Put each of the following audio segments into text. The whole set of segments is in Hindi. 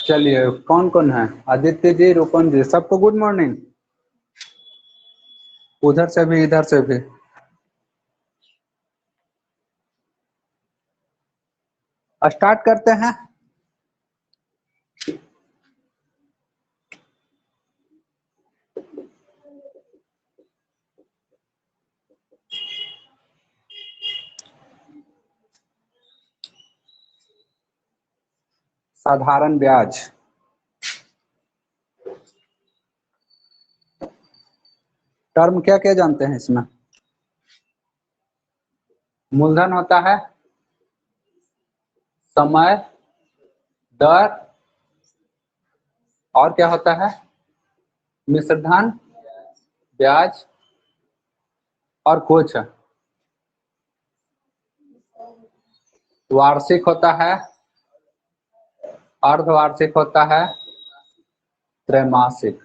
चलिए, कौन कौन है? आदित्य जी, रुपन जी, सबको गुड मॉर्निंग। उधर से भी इधर से भी। स्टार्ट करते हैं। साधारण ब्याज। टर्म क्या क्या जानते हैं इसमें? मूलधन होता है, समय, दर, और क्या होता है? मिश्रधन, ब्याज और कुछ। वार्षिक होता है, अर्धवार्षिक होता है, त्रैमासिक।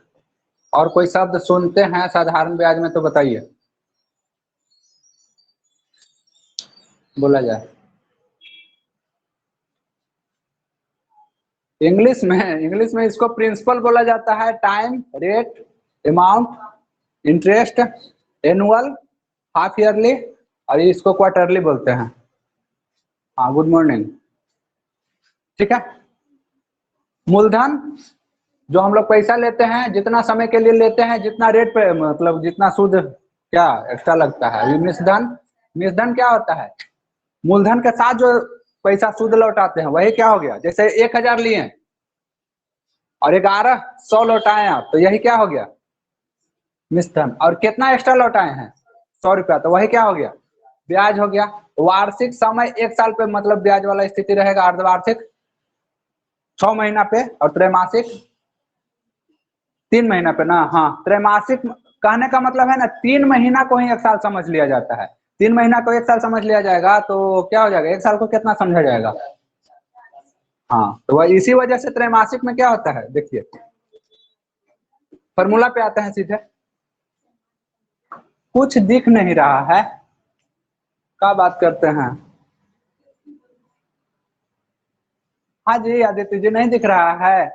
और कोई शब्द सुनते हैं साधारण ब्याज में तो बताइए, बोला जाए। इंग्लिश में इसको प्रिंसिपल बोला जाता है। Time, rate, amount, interest, annual, half yearly, और इसको क्वार्टरली बोलते हैं। हाँ, गुड मॉर्निंग। ठीक है। मूलधन, जो हम लोग पैसा लेते हैं, जितना समय के लिए लेते हैं, जितना रेट पे, मतलब जितना सूद क्या एक्स्ट्रा लगता है। मिश्रधन क्या होता है? मूलधन के साथ जो पैसा सूद लौटाते हैं वही क्या हो गया? जैसे 1000 लिए और 1100 लौटाए आप, तो यही क्या हो गया? मिश्रधन। और कितना एक्स्ट्रा लौटाए हैं? 100 रुपया, तो वही क्या हो गया? ब्याज हो गया। वार्षिक समय 1 साल पे, मतलब ब्याज वाला स्थिति रहेगा। अर्धवार्षिक 6 महीना पे, और त्रैमासिक 3 महीना पे ना। हाँ, त्रैमासिक कहने का मतलब है ना, 3 महीना को ही 1 साल समझ लिया जाता है। 3 महीना को 1 साल समझ लिया जाएगा तो क्या हो जाएगा? 1 साल को कितना समझा जाएगा? हाँ, तो वह इसी वजह से त्रैमासिक में क्या होता है, देखिए फॉर्मूला पे आते हैं सीधे। कुछ दिख नहीं रहा है, क्या बात करते हैं? हाँ जी आदित्य जी, नहीं दिख रहा है?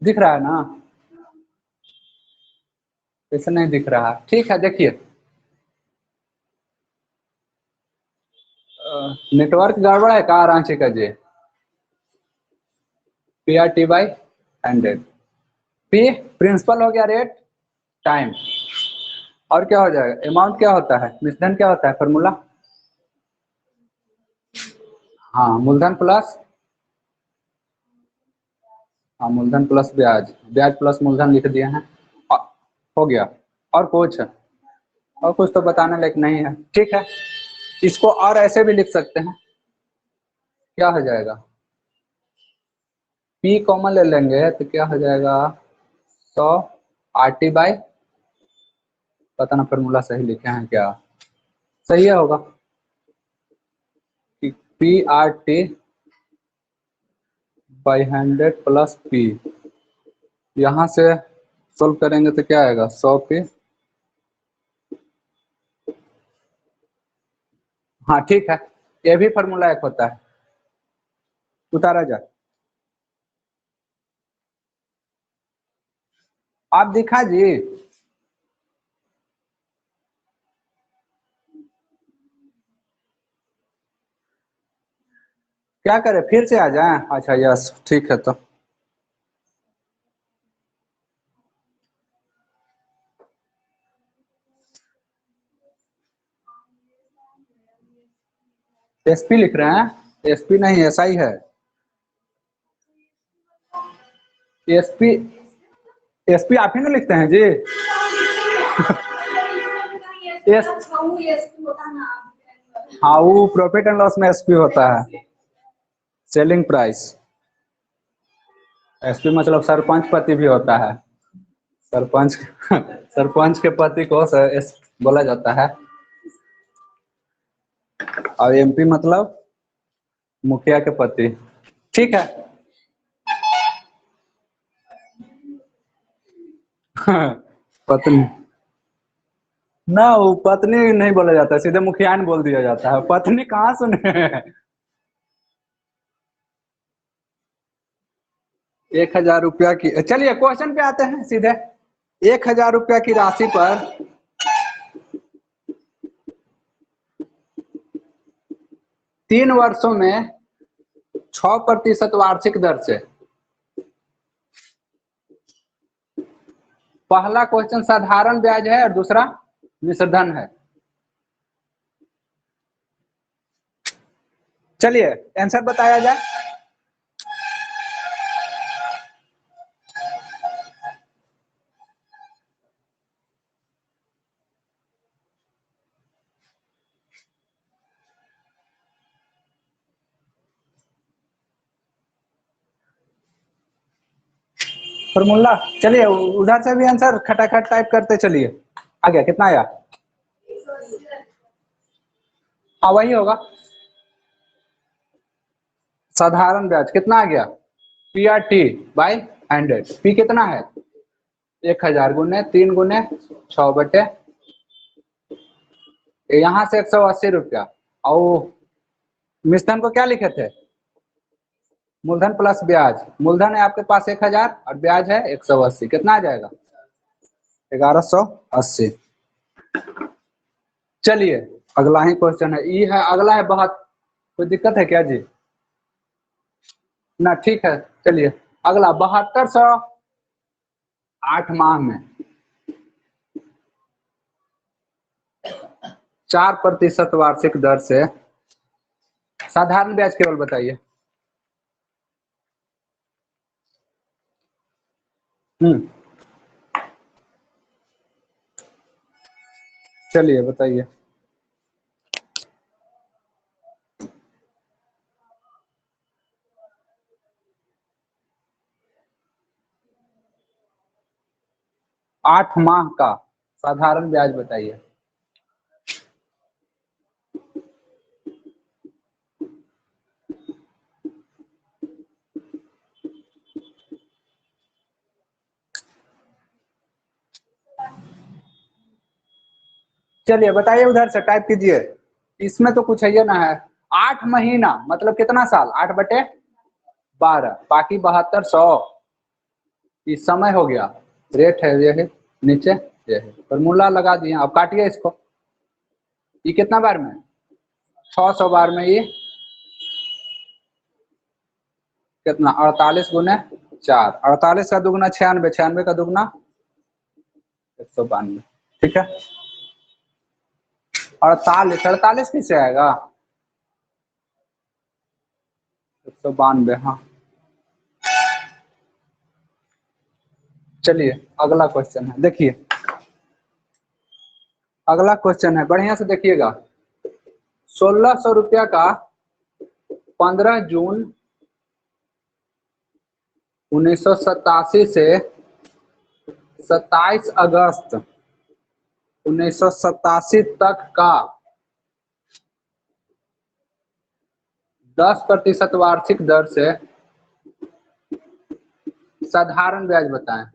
दिख रहा है ना? इसे नहीं दिख रहा, ठीक है। देखिए, नेटवर्क गड़बड़ है कहाँ रांची का जी? PRT/100। पी प्रिंसिपल हो गया, रेट, टाइम, और क्या हो जाएगा? अमाउंट क्या होता है? मिश्रधन क्या होता है? फॉर्मूला, हाँ, मूलधन प्लस, हाँ, मूलधन प्लस ब्याज, ब्याज प्लस मूलधन लिख दिए हैं। हो गया। और कुछ? और कुछ तो बताने लायक नहीं है। ठीक है, इसको और ऐसे भी लिख सकते हैं। क्या हो जाएगा? पी कॉमन ले लेंगे तो क्या हो जाएगा? 100 RT/, पता ना फॉर्मूला सही लिखे हैं क्या? सही है होगा। PRT/100 plus P। यहाँ से सोल्व करेंगे तो क्या आएगा? 100 P। हाँ ठीक है, ये भी फॉर्मूला एक होता है। उतारा जाए, आप दिखा जी। क्या करें, फिर से आ जाए? अच्छा, यस, ठीक है। तो SP लिख रहे हैं? SP नहीं, SI है। SP, SP आप ही ना लिखते हैं जी? एस, हाँ, वो प्रॉफिट एंड लॉस में SP होता है, सेलिंग प्राइस। SP मतलब सरपंच पति भी होता है। सरपंच सरपंच के पति को बोला जाता है। और MP मतलब मुखिया के पति। ठीक है। पत्नी ना, वो पत्नी नहीं बोला जाता, सीधे मुखियान बोल दिया जाता है। पत्नी कहाँ सुने? 1000 की, चलिए क्वेश्चन पे आते हैं सीधे। 1000 की राशि पर 3 वर्षों में 6% वार्षिक दर से। पहला क्वेश्चन साधारण ब्याज है और दूसरा मिश्रधन है। चलिए आंसर बताया जाए। फॉर्मूला, चलिए उधर से भी आंसर खटाखट टाइप करते चलिए। आ गया, कितना आया? हाँ वही होगा। साधारण ब्याज कितना आ गया? P R T by 100। P कितना है? 1000 गुने 3 गुने 6 बटे, यहाँ से 180 रुपया। और मिश्रण को क्या लिखे थे? मूलधन प्लस ब्याज। मूलधन है आपके पास 1000 और ब्याज है 180। कितना आ जाएगा? 1180। चलिए अगला ही क्वेश्चन है, ये है अगला है। बहुत कोई दिक्कत है क्या जी? ना ठीक है। चलिए अगला 7200 8 माह में 4% वार्षिक दर से। साधारण ब्याज केवल बताइए। चलिए बताइए। आठ माह का साधारण ब्याज बताइए। चलिए बताइए, उधर से टाइप कीजिए। इसमें तो कुछ है ये ना है। 8 महीना मतलब कितना साल? 8/12, बाकी 7200 इस समय हो गया। रेट है ये है, नीचे ये है, फॉर्मूला लगा दिए। अब काटिए इसको। ये कितना बार में? 600 बार में ये कितना? 48 गुने 4। 48 का दुगना 96, 96 का दुगना 192। ठीक है। 48 48 किससे आएगा? 192। हाँ चलिए अगला क्वेश्चन है, देखिए। अगला क्वेश्चन है, बढ़िया से देखिएगा। 1600 रुपया का 15 जून 1987 से 27 अगस्त 1987 तक का 10% वार्षिक दर से साधारण ब्याज बताएं।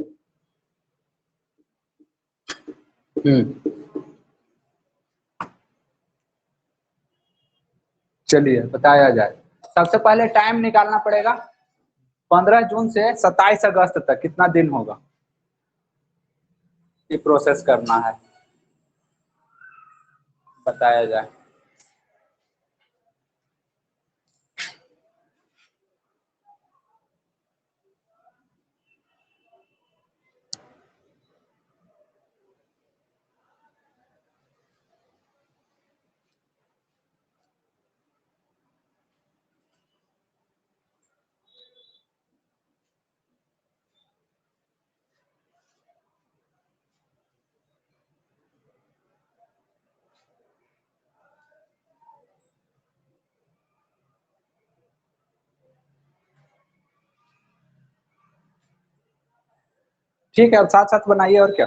चलिए बताया जाए। सबसे पहले टाइम निकालना पड़ेगा। 15 जून से 27 अगस्त तक कितना दिन होगा, ये प्रोसेस करना है, बताया जाए। ठीक है, अब साथ साथ बनाइए और क्या।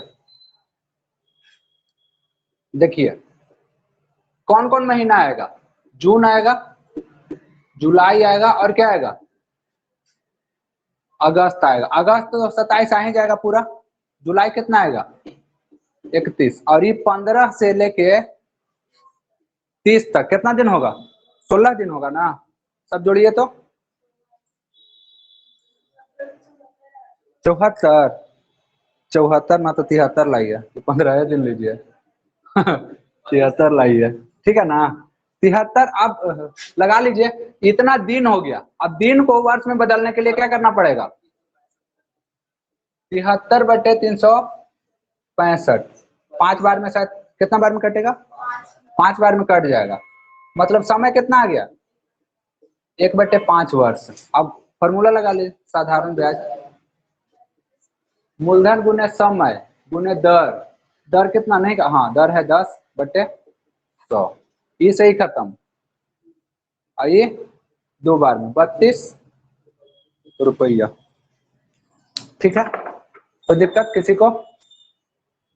देखिए कौन कौन महीना आएगा? जून आएगा, जुलाई आएगा और क्या आएगा? अगस्त आएगा। अगस्त तो 27 आ ही जाएगा पूरा। जुलाई कितना आएगा? 31। और ये 15 से लेके 30 तक कितना दिन होगा? 16 दिन होगा ना। सब जोड़िए तो 74 74 ना तो 73 लाइए, 15 दिन लीजिए। 73 लाइए, ठीक है ना। 73 अब लगा लीजिए, इतना दिन हो गया। अब दिन को वर्ष में बदलने के लिए क्या करना पड़ेगा? 73/365, 5 बार में शायद, कितना बार में कटेगा? 5 बार में कट जाएगा। मतलब समय कितना आ गया? 1/5 वर्ष। अब फॉर्मूला लगा लीजिए, साधारण ब्याज, मूलधन गुने समय गुने दर। दर कितना नहीं का, हाँ दर है 10/100। ये सही खत्म। आइए 2 बार में 32 रुपया, ठीक है। तो दिक्कत किसी को?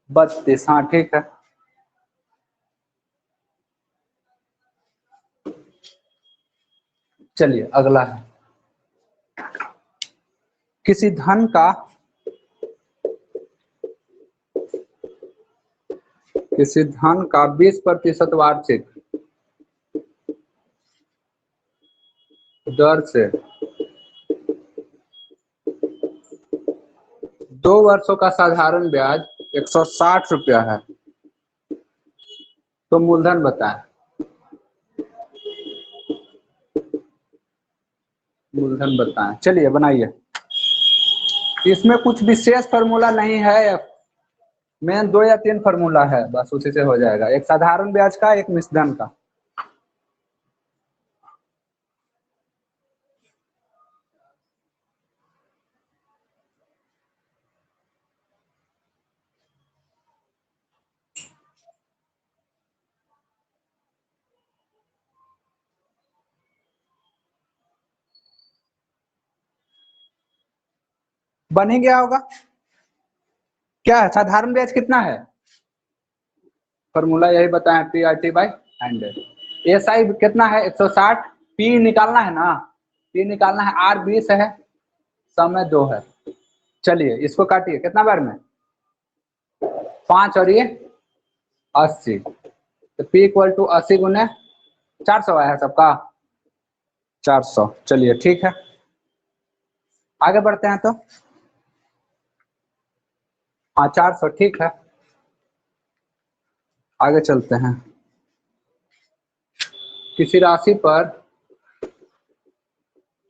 32, हाँ ठीक है। चलिए अगला है, किसी धन का, किसी धन का 20% वार्षिक दर से 2 वर्षों का साधारण ब्याज 160 रुपया है, तो मूलधन बताएं। मूलधन बताएं, चलिए बनाइए। इसमें कुछ विशेष फॉर्मूला नहीं है, मेन 2 या 3 फॉर्मूला है, बस उसी से हो जाएगा। एक साधारण ब्याज का, एक मिश्रधन का। बन ही गया होगा। क्या है साधारण ब्याज कितना है? फॉर्मूला यही बताएं, PRT/100। SI कितना है? 160। P निकालना है ना, P निकालना है, R 20 है, समय 2 है। चलिए इसको काटिए, कितना बार में? 5 और ये 80, तो P = 80 गुने 400 आया है सबका, 400। चलिए ठीक है, आगे बढ़ते हैं। तो हाँ 400 ठीक है, आगे चलते हैं। किसी राशि पर,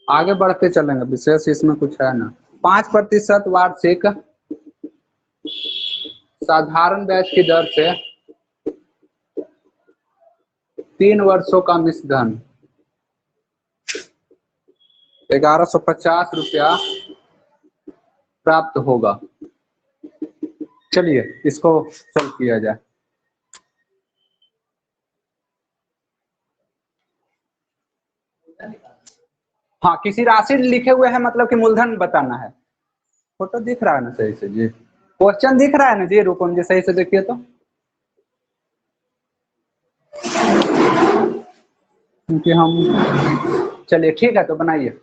आगे बढ़ते चलेंगे, विशेष इसमें कुछ है ना। 5% वार्षिक साधारण ब्याज की दर से 3 वर्षों का मिश्रधन 1150 रुपया प्राप्त होगा। चलिए इसको सॉल्व किया जाए। हाँ किसी राशि लिखे हुए हैं, मतलब कि मूलधन बताना है। फोटो दिख रहा है ना सही से जी? क्वेश्चन दिख रहा है ना जी? रुको मुझे सही से देखिए तो, क्योंकि हम, चलिए ठीक है तो बनाइए।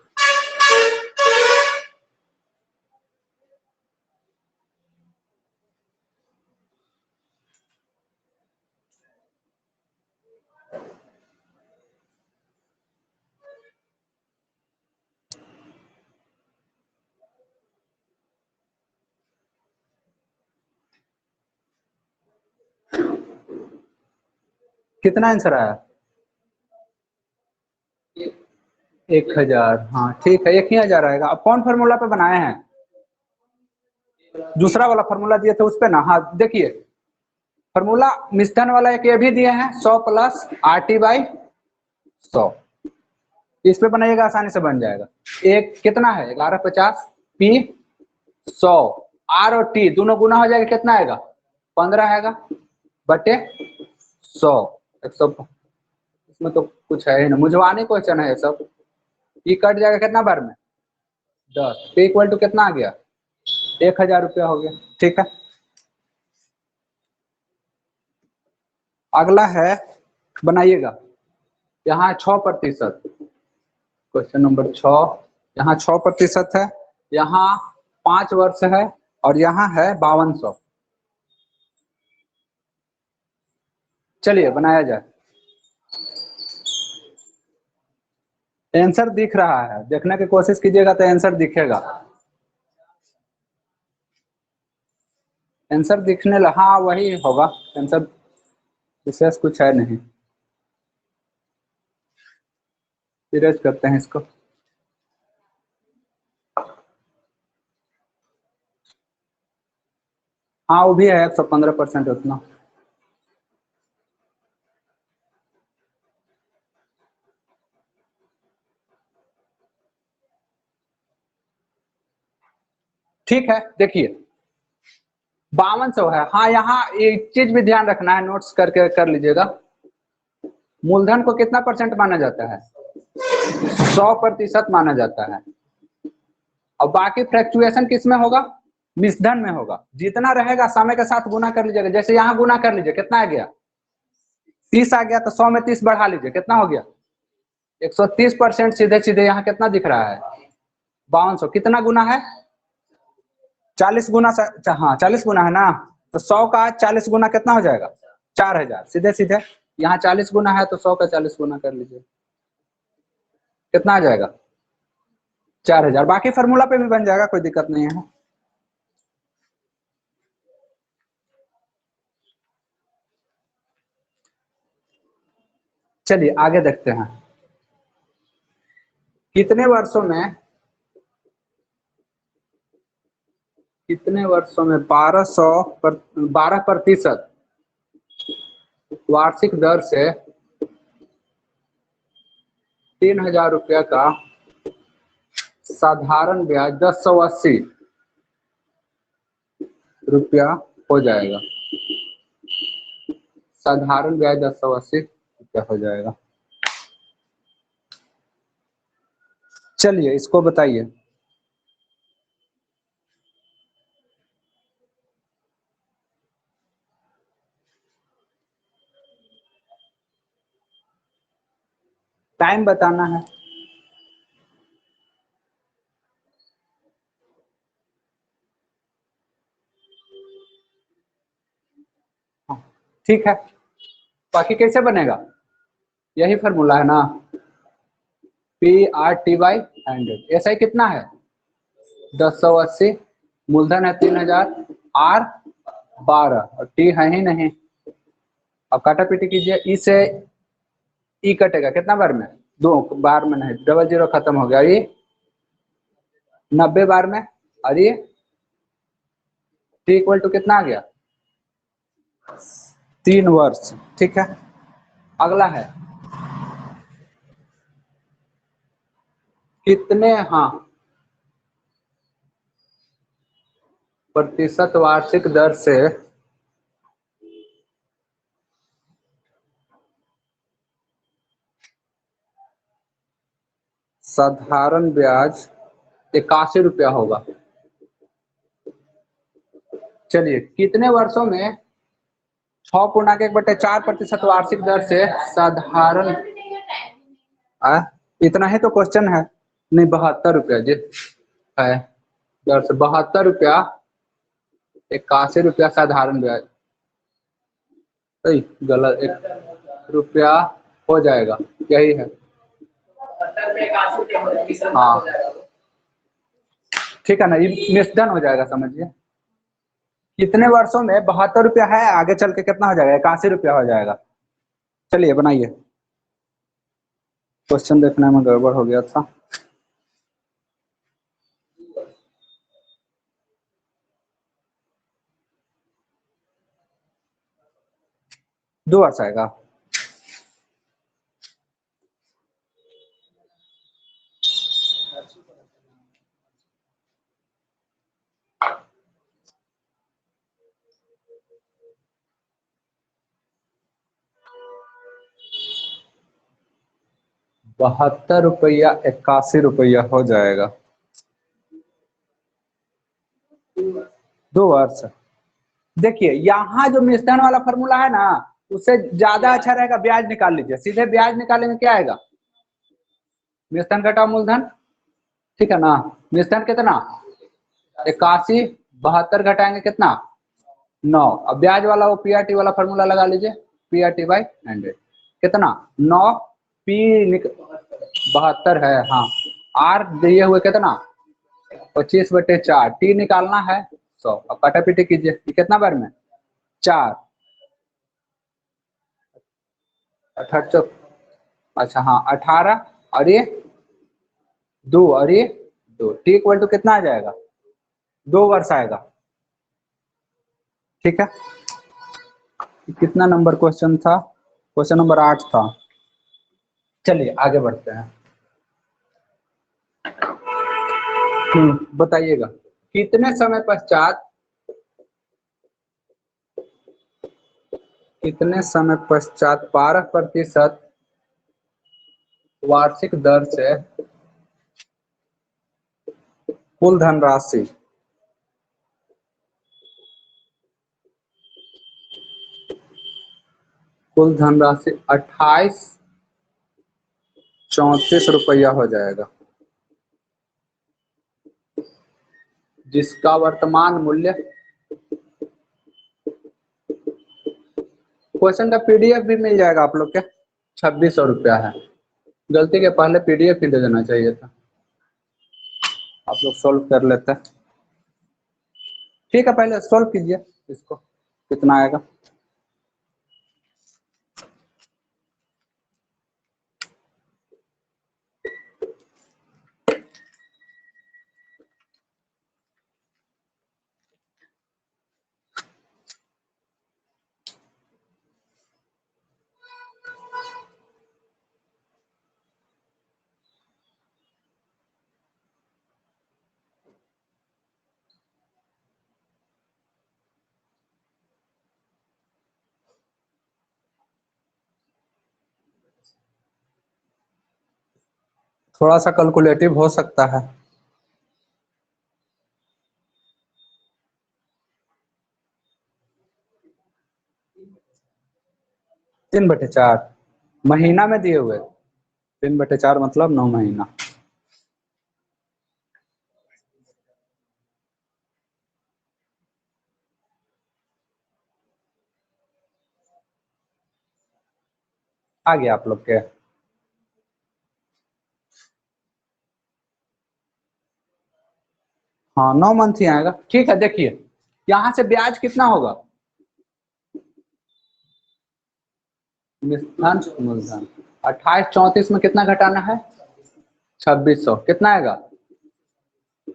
कितना आंसर आया? 1000। हाँ ठीक है, 1000 आएगा। अब कौन फॉर्मूला पे बनाए हैं? दूसरा वाला फॉर्मूला दिए थे उस पे ना। हाँ देखिए, फॉर्मूला मिश्रण वाला एक ये भी दिए हैं, 100 + RT/100। इस पे बनाइएगा, आसानी से बन जाएगा। एक कितना है? 1150, P 100, R और T दोनों गुना हो जाएगा, कितना आएगा? 15 आएगा बटे 100। 100, इसमें तो कुछ है ही ना, मुझवानी क्वेश्चन है ये सब। ये कट जाएगा कितना बार में? 10। P = कितना आ गया? 1000 रुपया हो गया, ठीक है। अगला है, बनाइएगा। यहाँ 6%, क्वेश्चन नंबर 6। यहाँ 6% है, यहाँ 5 वर्ष है, और यहाँ है 5200। चलिए बनाया जाए। आंसर दिख रहा है, देखने की कोशिश कीजिएगा तो आंसर दिखेगा। आंसर दिखने लगा, हाँ वही होगा आंसर, विशेष कुछ है नहीं। इरेज करते हैं इसको। हाँ वो भी है 115% उतना। ठीक है देखिए 5200 है। हाँ यहाँ एक चीज भी ध्यान रखना है, नोट्स करके कर लीजिएगा। मूलधन को कितना परसेंट माना जाता है? 100% माना जाता है। और बाकी फ्लैक्चुएशन किस में होगा? मिश्रधन में होगा। जितना रहेगा समय के साथ गुना कर लीजिएगा। जैसे यहाँ गुना कर लीजिए, कितना आ गया? 30 आ गया, तो 100 में 30 बढ़ा लीजिए, कितना हो गया? 130%। सीधे सीधे यहाँ कितना दिख रहा है? 5200। कितना गुना है? 40 गुना। हाँ 40 गुना है ना, तो 100 का 40 गुना कितना हो जाएगा? 4000। सीधे सीधे यहाँ 40 गुना है तो 100 का 40 गुना कर लीजिए, कितना आ जाएगा? 4000। बाकी फार्मूला पे भी बन जाएगा, कोई दिक्कत नहीं है। चलिए आगे देखते हैं। कितने वर्षों में 12% वार्षिक दर से 3000 रुपया का साधारण ब्याज 1080 रुपया हो जाएगा। साधारण ब्याज 1080 रुपया हो जाएगा। चलिए इसको बताइए। टाइम बताना है। ठीक है, बाकी कैसे बनेगा? यही फार्मूला है ना, P/T/100। ऐसा ही कितना है? 1080। मूलधन है 3000, R 12 और T है ही नहीं। अब काटा पीटी कीजिए, ई से ई कटेगा कितना बार में? 2 बार में नहीं, डबल जीरो खत्म हो गया। ये 90 बार में, और ये T इक्वल टू कितना आ गया? 3 वर्ष। ठीक है, अगला है कितने, हाँ, प्रतिशत वार्षिक दर से साधारण ब्याज 81 रुपया होगा। चलिए कितने वर्षों में 6.1/4% वार्षिक दर से साधारण, इतना ही तो क्वेश्चन है। नहीं 72 रुपया जी है, दर से 72 रुपया 81 रुपया साधारण ब्याज। सही गलत, 1 रुपया हो जाएगा, यही है। हाँ ठीक है ना, ये मिसडन हो जाएगा, समझिए। कितने वर्षों में 72 रुपया है, आगे चल के कितना हो जाएगा? 81 रुपया हो जाएगा। चलिए बनाइए। क्वेश्चन देखने में गड़बड़ हो गया था। दो वर्ष आएगा। ₹72 81 हो जाएगा। 2 वर्ष। देखिए यहाँ जो मिश्रण वाला फॉर्मूला है ना, उससे ज्यादा अच्छा रहेगा ब्याज निकाल लीजिए। सीधे ब्याज निकालेंगे क्या आएगा? मिश्रण घटाओ मूलधन, ठीक है ना। मिश्रण कितना? 81, 72 घटाएंगे कितना? 9। अब ब्याज वाला वो PRT वाला फॉर्मूला लगा लीजिए, PRT/100 कितना? 9 P 72 है, हाँ। R दिए हुए कितना? 25/4। T निकालना है 100। अब काटापीटी कीजिए, ये कितना बार में 4, 18, अच्छा हाँ 18, और ये 2, और ये 2, टी इक्वल टू कितना आ जाएगा 2 वर्ष आएगा। ठीक है, कितना नंबर क्वेश्चन था, क्वेश्चन नंबर 8 था। चलिए आगे बढ़ते हैं। बताइएगा कितने समय पश्चात 12% वार्षिक दर से कुल धनराशि कुल धनराशि 2834 रुपया हो जाएगा, जिसका वर्तमान मूल्य, क्वेश्चन का पीडीएफ भी मिल जाएगा आप लोग के, 2600 रुपया है। गलती के पहले पीडीएफ ही दे देना चाहिए था, आप लोग सोल्व कर लेते। ठीक है, पहले सोल्व कीजिए इसको, कितना आएगा। थोड़ा सा कैलकुलेटिव हो सकता है। 3/4 महीना में दिए हुए, 3/4 मतलब 9 महीना। आ गया आप लोग के, हाँ 9 मंथ ही आएगा। ठीक है, देखिए यहाँ से ब्याज कितना होगा, निष्ठान मूलधन 2834 में कितना घटाना है 2600, कितना आएगा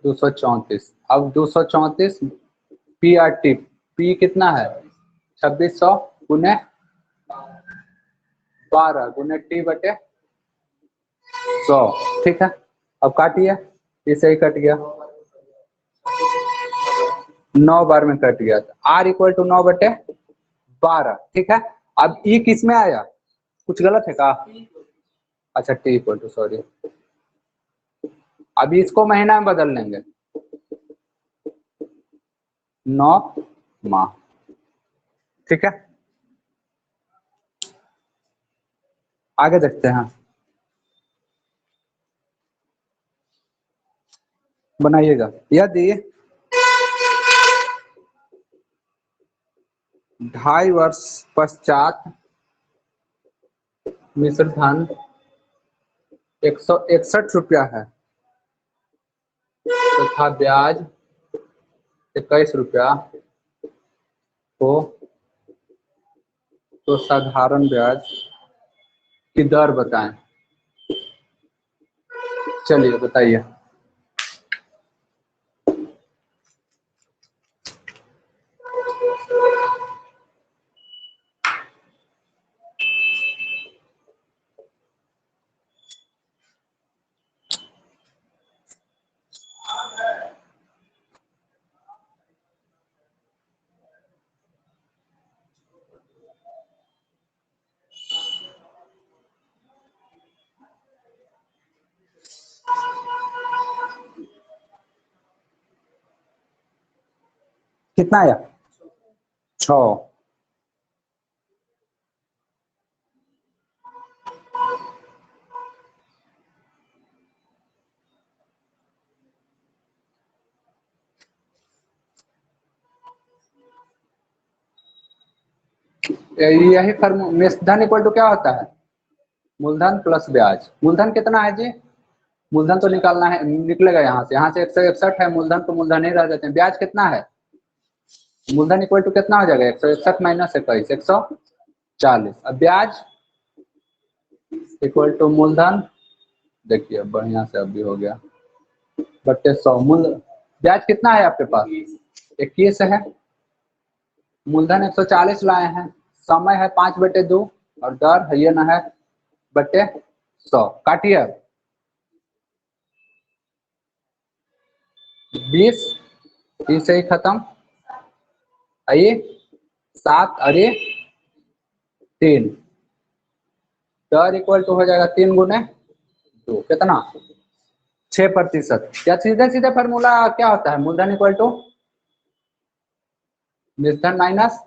234। अब 234 पी आर टी, पी कितना है 2600 गुने 12 गुने टी बटे 100। ठीक है, अब काटिए, इसे ही कट गया, 9 बार में कट गया, आर इक्वल टू 9/12। ठीक है, अब ई किस में आया, कुछ गलत है का, अच्छा टी इक्वल टू, सॉरी, अभी इसको महीना में बदल लेंगे, 9 माह। ठीक है, आगे देखते हैं, बनाइएगा। यदि 2.5 वर्ष पश्चात मिश्र धन 161 रुपया है तथा ब्याज 21 रुपया हो, तो साधारण ब्याज की दर बताएं। चलिए बताइए। कितना आया 6, यही धन इक्वल टू क्या होता है, मूलधन प्लस ब्याज। मूलधन कितना है जी, मूलधन तो निकालना है, निकलेगा यहाँ से 161 है, मूलधन तो मूलधन ही रह जाते हैं। ब्याज कितना है मूलधन इक्वल टू कितना हो जाएगा 161 माइनस 21 140। अब ब्याज इक्वल टू मूलधन, देखिए बढ़िया से अभी हो गया, बट्टे 100। मूल ब्याज कितना है आपके पास 21 है, मूलधन 140 लाए हैं, समय है 5/2 और दर है ये ना है बट्टे 100। काटिए 20 30 से ही खत्म, आइए 7 अरे 3, दर इक्वल टू हो जाएगा 3 गुने 2 कितना 6%। क्या सीधे सीधे फॉर्मूला क्या होता है, मूलधन इक्वल टू निधन माइनस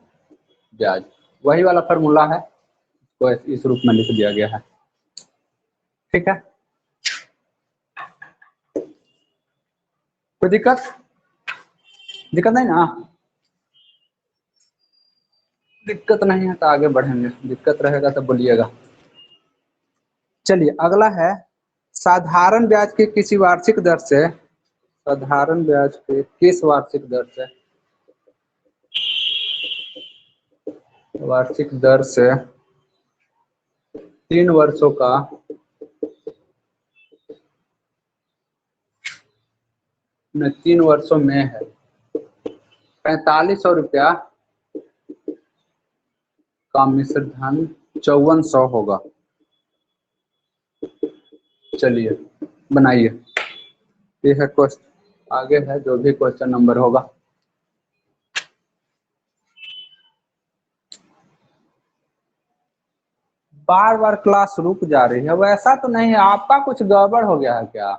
ब्याज, वही वाला फॉर्मूला है, तो इस रूप में लिख दिया गया है। ठीक है, कोई दिक्कत नहीं ना, दिक्कत नहीं है तो आगे बढ़ेंगे, दिक्कत रहेगा तो बोलिएगा। चलिए अगला है साधारण ब्याज के किसी वार्षिक दर से, साधारण ब्याज के किस वार्षिक दर से, वार्षिक दर से 3 वर्षों का न 3 वर्षों में है 4500 रुपया का मिश्र धन 5400 होगा। चलिए बनाइए, ये है क्वेश्चन, आगे है जो भी क्वेश्चन नंबर होगा। बार बार क्लास रुक जा रही है, वैसा तो नहीं है, आपका कुछ गड़बड़ हो गया है क्या,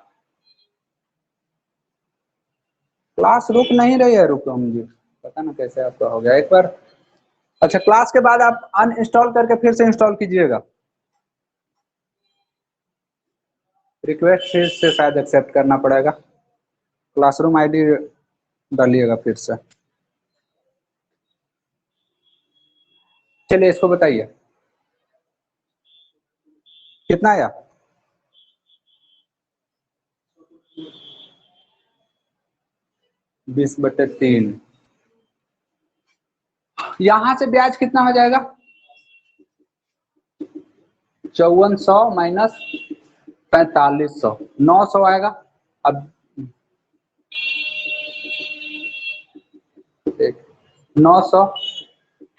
क्लास रुक नहीं रही है, रुको मुझे पता ना कैसे आपका हो गया एक बार। अच्छा क्लास के बाद आप अनइंस्टॉल करके फिर से इंस्टॉल कीजिएगा, रिक्वेस्ट फिर से शायद एक्सेप्ट करना पड़ेगा, क्लासरूम आईडी डालिएगा फिर से। चलिए इसको बताइए कितना आया, बीस बटे 3, यहां से ब्याज कितना हो जाएगा 5400 माइनस 4500, 900 आएगा। अब 900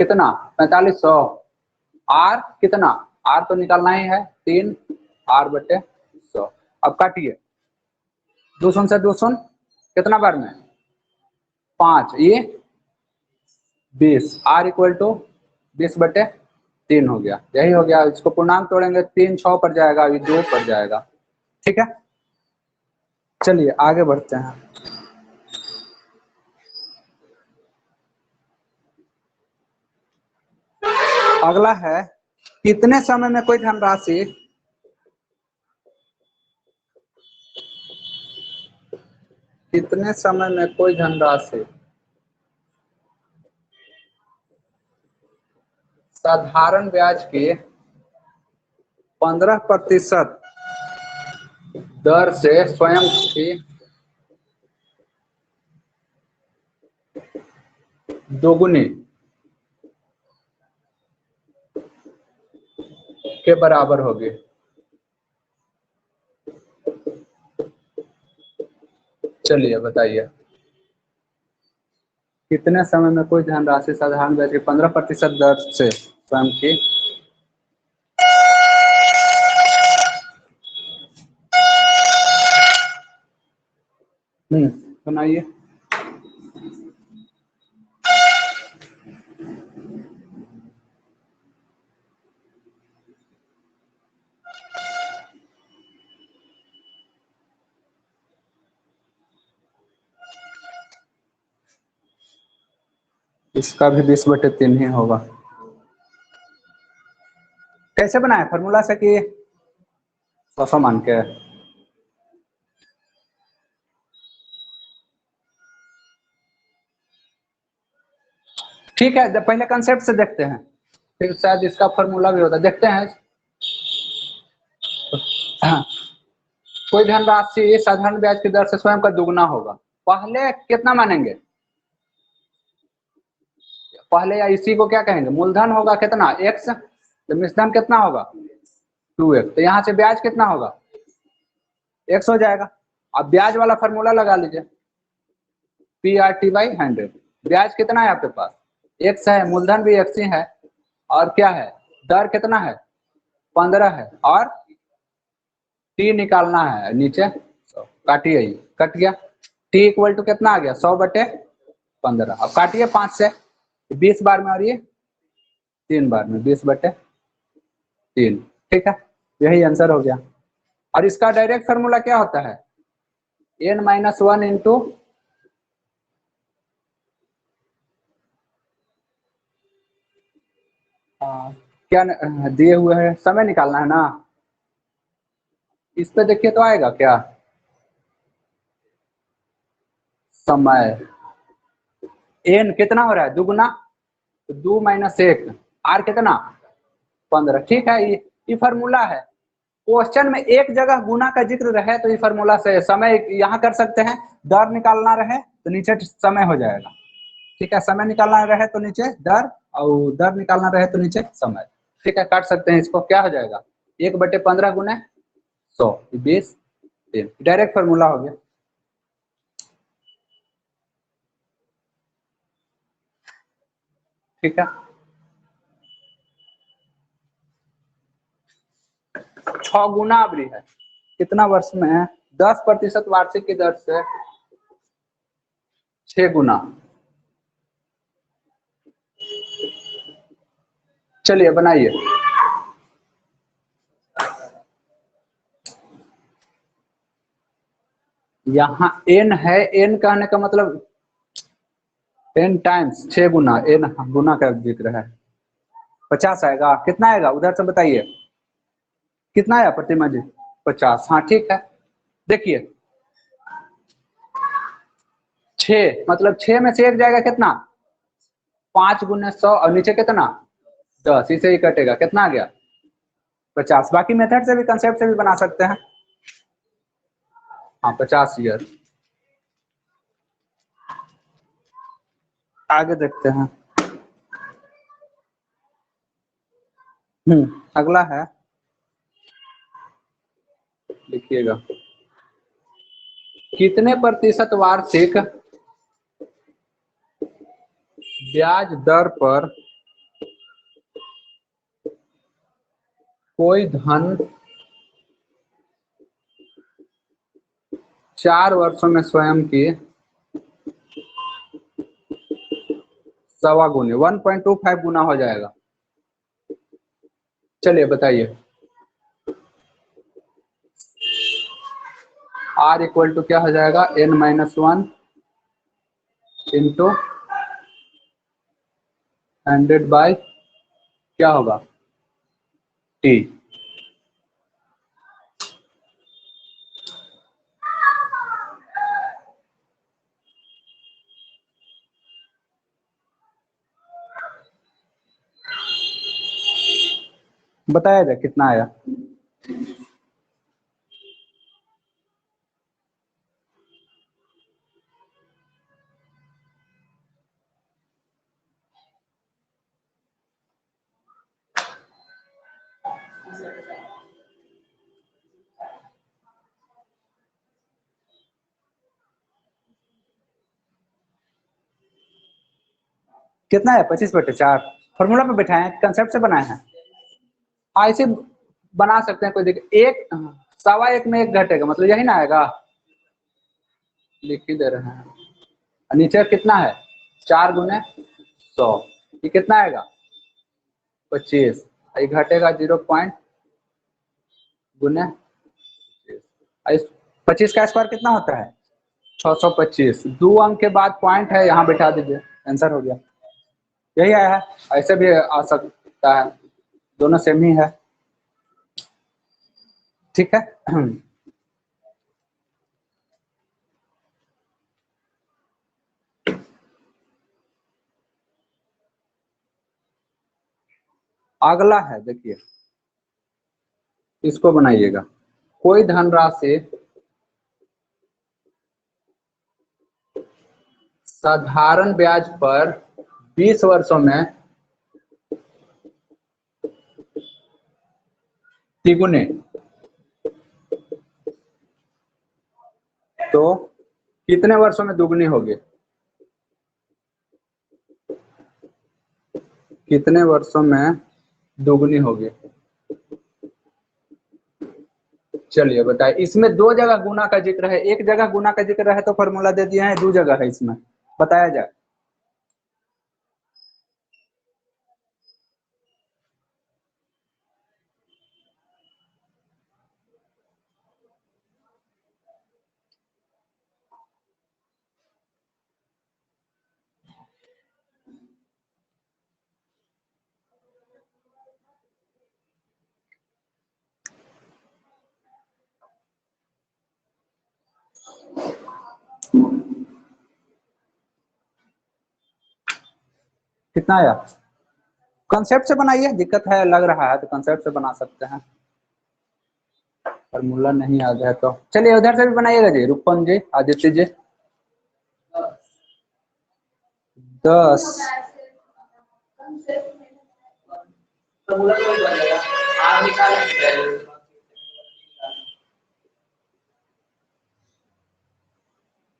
कितना 4500, आर कितना, आर तो निकालना ही है 3 आर बटे 100। अब काटिए 200 से 200 कितना बार में 5, ये 20, आर इक्वल टू 20 बटे 3 हो गया, यही हो गया। इसको पूर्णांक तोड़ेंगे 3 6 पर जाएगा, अभी 2 पर जाएगा। ठीक है चलिए आगे बढ़ते हैं। अगला है कितने समय में कोई धनराशि कितने समय में कोई धनराशि साधारण ब्याज के 15% दर से स्वयं की दोगुनी के बराबर होगी। चलिए बताइए कितने समय में कोई धनराशि साधारण ब्याज के 15% दर से स्वयं की बनाइए। इसका भी 20/3 ही होगा। कैसे बनाए फॉर्मूला से कि 100 मान के, ठीक है पहले कंसेप्ट से देखते हैं फिर शायद इसका फॉर्मूला भी होता है, देखते हैं। हाँ। कोई धनराशि साधारण ब्याज की दर से स्वयं का दुगना होगा, पहले कितना मानेंगे पहले या इसी को क्या कहेंगे, मूलधन होगा कितना x, तो मिश्रधन कितना होगा 2x, तो यहाँ से ब्याज कितना होगा x हो जाएगा। अब ब्याज वाला फॉर्मूला लगा लीजिए, PRT/100। ब्याज कितना है आपके पास x है, मूलधन भी x ही है, और क्या है दर कितना है 15 है, और t निकालना है नीचे, काटिए, ये कट गया, t इक्वल टू कितना आ गया 100/15। अब काटिए 5 से, 20 बार में, और ये 3 बार में 20/3, ठीक है, यही आंसर हो गया। और इसका डायरेक्ट फार्मूला क्या होता है n-1 इंटू क्या दिए हुए है, समय निकालना है ना, इस पे देखिए तो आएगा क्या समय, n कितना हो रहा है दुगुना, तो 2 - 1, r कितना 15, ठीक है, ये फार्मूला है। क्वेश्चन में एक जगह गुना का जिक्र रहे तो ये फार्मूला से समय यहाँ कर सकते हैं, दर निकालना रहे तो नीचे समय हो जाएगा, ठीक है, समय निकालना रहे तो नीचे दर, और दर निकालना रहे तो नीचे समय, ठीक है, काट सकते हैं इसको, क्या हो जाएगा 1/15 गुने 100, 20, डायरेक्ट फार्मूला हो गया। ठीक है, 6 गुना अवधि है, कितना वर्ष में है 10% वार्षिक की दर से 6 गुना। चलिए बनाइए, यहाँ n है, n कहने का मतलब n टाइम्स 6 गुना, n गुना का जिक्र है, 50 आएगा, कितना आएगा उधर से बताइए, कितना आया प्रतिमा जी 50, हाँ ठीक है। देखिए 6 मतलब 6 में से एक जाएगा कितना 5 गुने 100, और नीचे कितना 10, इसे ही कटेगा, कितना आ गया 50। बाकी मेथड से भी, कंसेप्ट से भी बना सकते हैं, हाँ 50 ईयर। आगे देखते हैं, अगला है, लिखिएगा, कितने प्रतिशत वार्षिक ब्याज दर पर कोई धन 4 वर्षों में स्वयं की 1.25 गुने 1.25 गुना हो जाएगा। चलिए बताइए, r इक्वल टू क्या हो जाएगा n-1 इंटू 100 क्या होगा t। बताया जाए कितना आया, कितना है 25/4, फॉर्मूला पे बैठाए हैं, कंसेप्ट से बनाए हैं, ऐसे बना सकते हैं, कोई दिक्कत, एक 1.25 में एक घटेगा, मतलब यही ना आएगा, लिख ही दे रहे हैं, नीचे कितना है 4 गुने 100, ये कितना आएगा 25, ये घटेगा 0 गुने 25 का स्क्वायर कितना होता है 625, 2 अंक के बाद पॉइंट है, यहाँ बैठा दीजिए, आंसर हो गया, यही आया है, ऐसे भी आ सकता है, दोनों सेम ही है, ठीक है। अगला है, देखिए इसको बनाइएगा, कोई धनराशि साधारण ब्याज पर 20 वर्षों में तिगुने, तो कितने वर्षों में दुगनी होगी? कितने वर्षों में दुगनी होगी? चलिए बताइए। इसमें 2 जगह गुना का जिक्र है, एक जगह गुना का जिक्र है तो फॉर्मूला दे दिए हैं, 2 जगह है इसमें, बताया जाए। कितना आया? कंसेप्ट से बनाइए, दिक्कत है लग रहा है तो कंसेप्ट से बना सकते हैं। फॉर्मूला नहीं आ गया तो चलिए उधर से भी बनाइएगा जी, रूपम जी, आदित्य जी। 10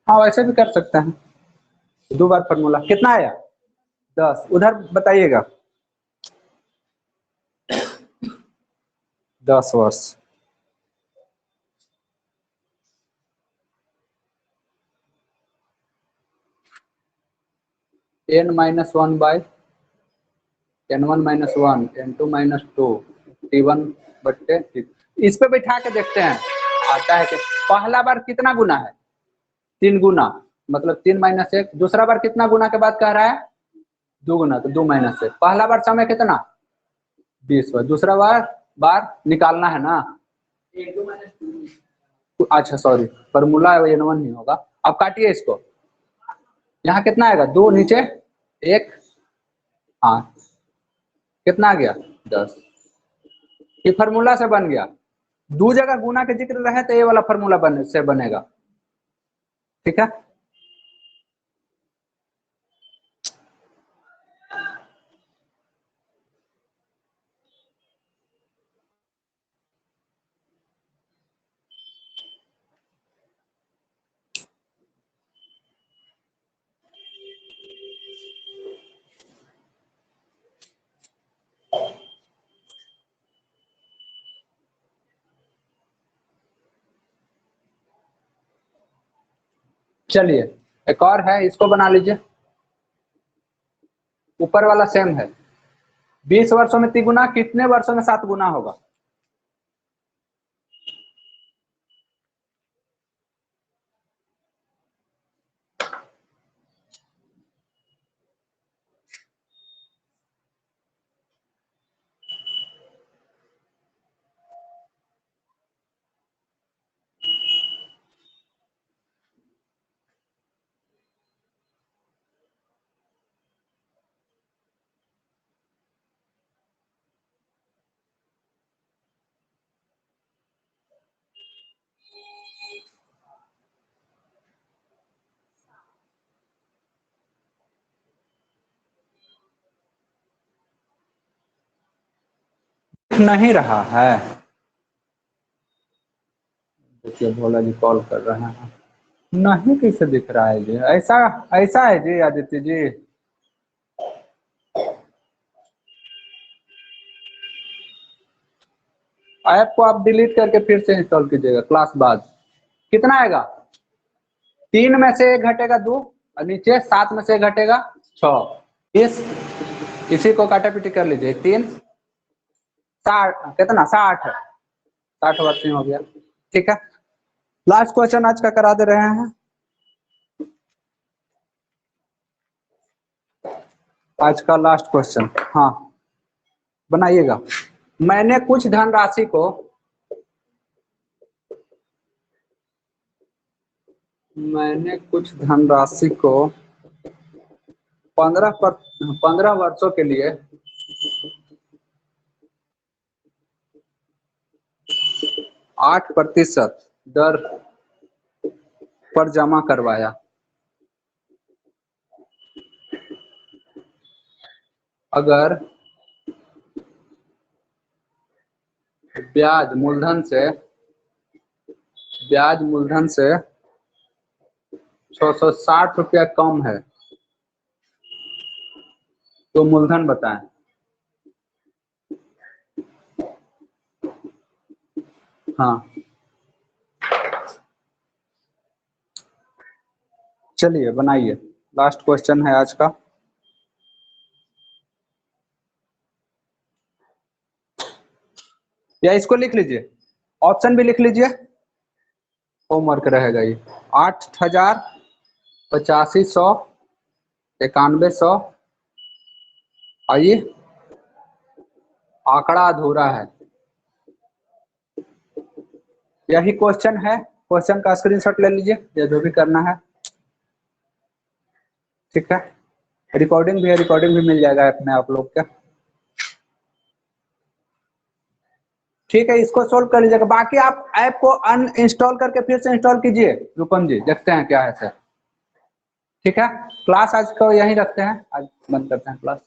हाँ वैसे भी कर सकते हैं, 2 बार फॉर्मूला। कितना आया? 10। उधर बताइएगा। 10 वर्ष। n-1 bye n1 - 1 n2 - 2 t1/t। इस पे बैठा के देखते हैं आता है कि पहला बार कितना गुना है? 3 गुना, मतलब 3 - 1। दूसरा बार कितना गुना के बाद कह रहा है? 2 गुना, तो 2 - 1। पहला बार समय कितना? 20 बार। दूसरा बार निकालना है ना। अच्छा सॉरी, फॉर्मूला n1 ही होगा। अब काटिए इसको। यहाँ कितना आएगा? 2 नीचे 1, हाँ कितना आ गया? 10। ये फार्मूला से बन गया। 2 जगह गुना के जिक्र रहे तो ये वाला फार्मूला से बनेगा, ठीक है। चलिए एक और है, इसको बना लीजिए। ऊपर वाला सेम है। 20 वर्षों में तिगुना कितने वर्षों में 7 गुना होगा? नहीं रहा है। देखिए भोला जी कॉल कर रहे हैं। नहीं कैसे दिख रहा है जी? ऐसा ऐसा है जी आदित्य जी। ऐप को आप डिलीट करके फिर से इंस्टॉल कीजिएगा क्लास बाद। कितना आएगा? 3 में से 1 घटेगा 2 और नीचे 7 में से 1 घटेगा 6। इसी को काटा पीटी कर लीजिए। 3 60 कितना? 60। 60 वर्ष में हो गया, ठीक है। लास्ट क्वेश्चन आज का करा दे रहे हैं। आज का लास्ट क्वेश्चन, हाँ बनाइएगा। मैंने कुछ धनराशि को 15 वर्षों के लिए 8% दर पर जमा करवाया। अगर ब्याज मूलधन से 660 रुपया कम है तो मूलधन बताएं। हाँ चलिए बनाइए, लास्ट क्वेश्चन है आज का। या इसको लिख लीजिए, ऑप्शन भी लिख लीजिए, होमवर्क रहेगा ये। 8,000, 8500, 9100, आइए आंकड़ा अधूरा है। यही क्वेश्चन है, क्वेश्चन का स्क्रीनशॉट ले लीजिए या जो भी करना है, ठीक है। रिकॉर्डिंग भी है, रिकॉर्डिंग भी मिल जाएगा ऐप में आप लोग का, ठीक है। इसको सोल्व कर लीजिएगा, बाकी आप ऐप को अनइंस्टॉल करके फिर से इंस्टॉल कीजिए। रूपम जी देखते हैं क्या है सर, ठीक है। क्लास आज को यहीं रखते हैं, आज बंद करते हैं क्लास।